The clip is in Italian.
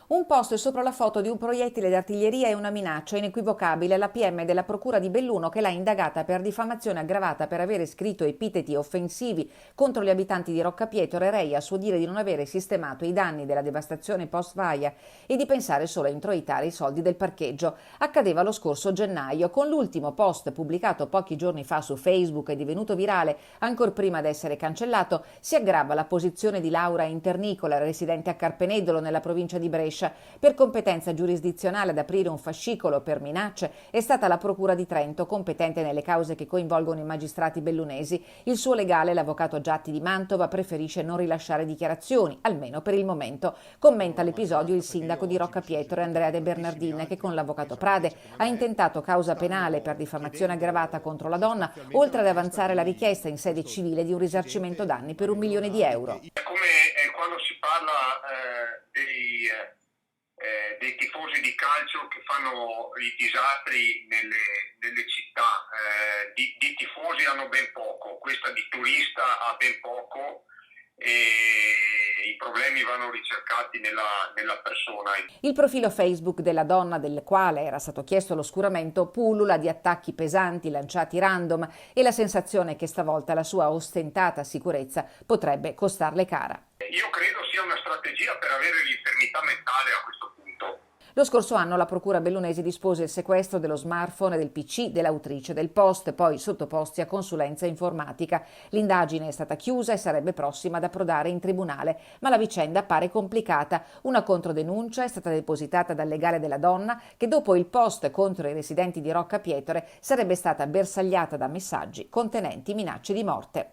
Un post sopra la foto di un proiettile d'artiglieria è una minaccia inequivocabile alla PM della Procura di Belluno che l'ha indagata per diffamazione aggravata per avere scritto epiteti offensivi contro gli abitanti di Roccapietro e Rei a suo dire di non avere sistemato i danni della devastazione post-vaia e di pensare solo a introitare i soldi del parcheggio. Accadeva lo scorso gennaio. Con l'ultimo post pubblicato pochi giorni fa su Facebook e divenuto virale ancor prima di essere cancellato, si aggrava la posizione di Laura Internicola, residente a Carpenedolo nella provincia di Brescia. Per competenza giurisdizionale ad aprire un fascicolo per minacce è stata la Procura di Trento, competente nelle cause che coinvolgono i magistrati bellunesi. Il suo legale, l'avvocato Giatti di Mantova, preferisce non rilasciare dichiarazioni, almeno per il momento. Commenta l'episodio il sindaco di Roccapietro Andrea De Bernardin, che con l'avvocato Prade ha intentato causa penale per diffamazione aggravata contro la donna, oltre ad avanzare la richiesta in sede civile di un risarcimento danni per 1 milione di euro. È come quando si parla dei tifosi di calcio che fanno i disastri nelle città, di tifosi hanno ben poco, questa di turista ha ben poco e i problemi vanno ricercati nella persona. Il profilo Facebook della donna del quale era stato chiesto l'oscuramento pullula di attacchi pesanti lanciati random e la sensazione che stavolta la sua ostentata sicurezza potrebbe costarle cara. Io credo sia una strategia per avere l'infermità mentale a questo punto. Lo scorso anno la Procura bellunese dispose il sequestro dello smartphone e del PC dell'autrice del post, poi sottoposti a consulenza informatica. L'indagine è stata chiusa e sarebbe prossima ad approdare in tribunale, ma la vicenda appare complicata. Una controdenuncia è stata depositata dal legale della donna che dopo il post contro i residenti di Roccapietore sarebbe stata bersagliata da messaggi contenenti minacce di morte.